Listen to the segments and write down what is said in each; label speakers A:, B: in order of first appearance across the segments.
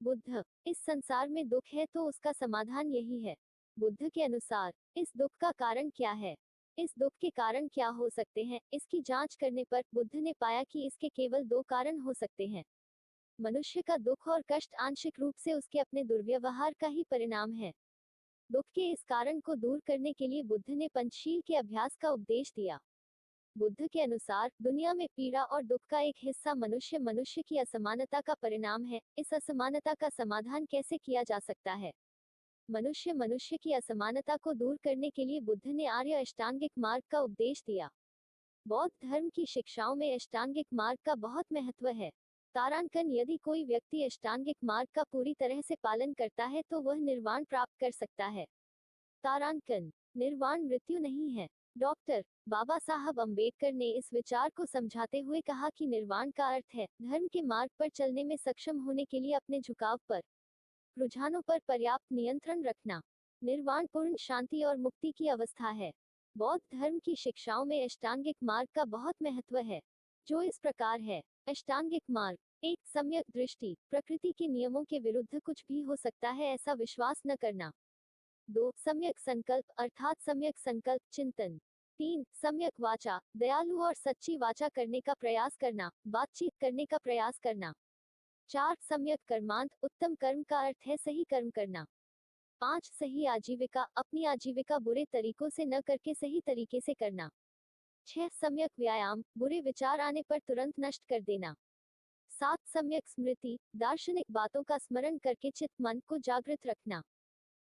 A: बुद्ध, इस संसार में दुख है तो उसका समाधान यही है। बुद्ध के अनुसार इस दुख का कारण क्या है? इस दुख के कारण क्या हो सकते हैं? इसकी जांच करने पर बुद्ध ने पाया कि इसके केवल दो कारण हो सकते हैं। मनुष्य का दुख और कष्ट आंशिक रूप से उसके अपने दुर्व्यवहार का ही परिणाम है। दुख के इस कारण को दूर करने के लिए बुद्ध ने पंचशील के अभ्यास का उपदेश दिया। बुद्ध के अनुसार दुनिया में पीड़ा और दुख का एक हिस्सा मनुष्य मनुष्य की असमानता का परिणाम है। इस असमानता का समाधान कैसे किया जा सकता है? मनुष्य मनुष्य की असमानता को दूर करने के लिए बुद्ध ने आर्य अष्टांगिक मार्ग का उपदेश दिया। बौद्ध धर्म की शिक्षाओं में अष्टांगिक मार्ग का बहुत महत्व है। तारांकन, यदि कोई व्यक्ति अष्टांगिक मार्ग का पूरी तरह से पालन करता है तो वह निर्वाण प्राप्त कर सकता है। तारांकन, निर्वाण मृत्यु नहीं है। डॉक्टर बाबा साहब अंबेडकर ने इस विचार को समझाते हुए कहा कि निर्वाण का अर्थ है धर्म के मार्ग पर चलने में सक्षम होने के लिए अपने झुकाव पर, रुझानों पर पर्याप्त नियंत्रण रखना। निर्वाण पूर्ण शांति और मुक्ति की अवस्था है। बौद्ध धर्म की शिक्षाओं में अष्टांगिक मार्ग का बहुत महत्व है, जो इस प्रकार है। अष्टांगिक मार्ग: एक, सम्यक दृष्टि, प्रकृति के नियमों के विरुद्ध कुछ भी हो सकता है ऐसा विश्वास न करना। 2, सम्यक संकल्प अर्थात सम्यक संकल्प चिंतन। 3, सम्यक वाचा, दयालु और सच्ची वाचा करने का प्रयास करना, बातचीत करने का प्रयास करना। 4, सम्यक कर्मांत, उत्तम कर्म का अर्थ है सही कर्म करना। 5, सही आजीविका, अपनी आजीविका बुरे तरीकों से न करके सही तरीके से करना। 6, सम्यक व्यायाम, बुरे विचार आने पर तुरंत नष्ट कर देना। 7, सम्यक स्मृति, दार्शनिक बातों का स्मरण करके चित्त मन को जागृत रखना।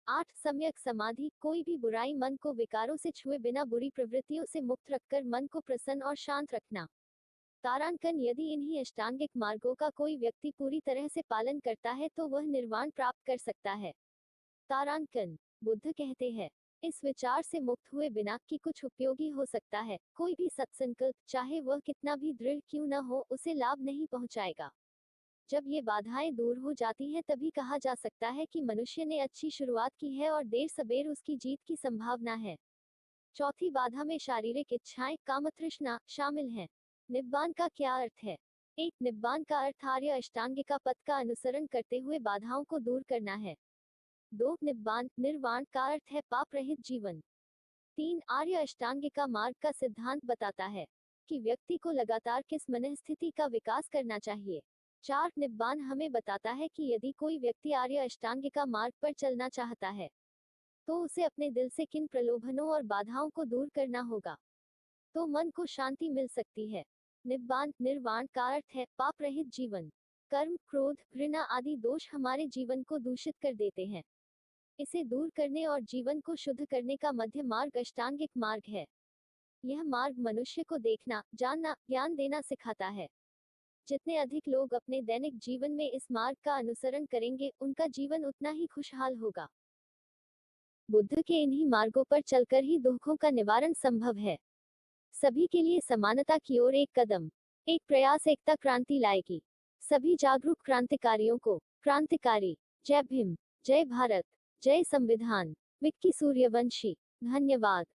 A: 8, सम्यक समाधि, कोई भी बुराई मन को विकारों से छुए बिना बुरी प्रवृत्तियों से मुक्त रखकर मन को प्रसन्न और शांत रखना। तारांकन, यदि इन्हीं अष्टांगिक मार्गों का कोई व्यक्ति पूरी तरह से पालन करता है तो वह निर्वाण प्राप्त कर सकता है। तारांकन, बुद्ध कहते हैं, इस विचार से मुक्त हुए बिना कि कुछ उपयोगी हो सकता है, कोई भी सत्संकल्प, चाहे वह कितना भी दृढ़ क्यों न हो, उसे लाभ नहीं पहुंचाएगा। जब ये बाधाएं दूर हो जाती हैं तभी कहा जा सकता है कि मनुष्य ने अच्छी शुरुआत की है और देर सबेर उसकी जीत की संभावना है। चौथी बाधा में शारीरिक इच्छाएं, कामतृष्णा शामिल हैं। निब्बान का क्या अर्थ है? 1, निब्बान का अर्थ आर्य अष्टांगिका पथ का अनुसरण करते हुए बाधाओं को दूर करना है। 2, निब्बान निर्वाण का अर्थ है पाप रहित जीवन। 3, आर्य अष्टांगिका मार्ग का सिद्धांत बताता है कि व्यक्ति को लगातार किस मनःस्थिति का विकास करना चाहिए। 4, निब्बान हमें बताता है कि यदि कोई व्यक्ति आर्य अष्टांगिका मार्ग पर चलना चाहता है तो उसे अपने दिल से किन प्रलोभनों और बाधाओं को दूर करना होगा, तो मन को शांति मिल सकती है। निब्बान निर्वाण का अर्थ है पाप रहित जीवन। कर्म, क्रोध, घृणा आदि दोष हमारे जीवन को दूषित कर देते हैं। इसे दूर करने और जीवन को शुद्ध करने का मध्य मार्ग अष्टांगिक मार्ग है। यह मार्ग मनुष्य को देखना, जानना, ज्ञान देना सिखाता है। जितने अधिक लोग अपने दैनिक जीवन में इस मार्ग का अनुसरण करेंगे, उनका जीवन उतना ही खुशहाल होगा। बुद्ध के इन्हीं मार्गों पर चलकर ही दुखों का निवारण संभव है। सभी के लिए समानता की ओर एक कदम, एक प्रयास एकता क्रांति लाएगी। सभी जागरूक क्रांतिकारियों को क्रांतिकारी। जय भीम, जय भारत, जय संविधान। विक्की सूर्यवंशी। धन्यवाद।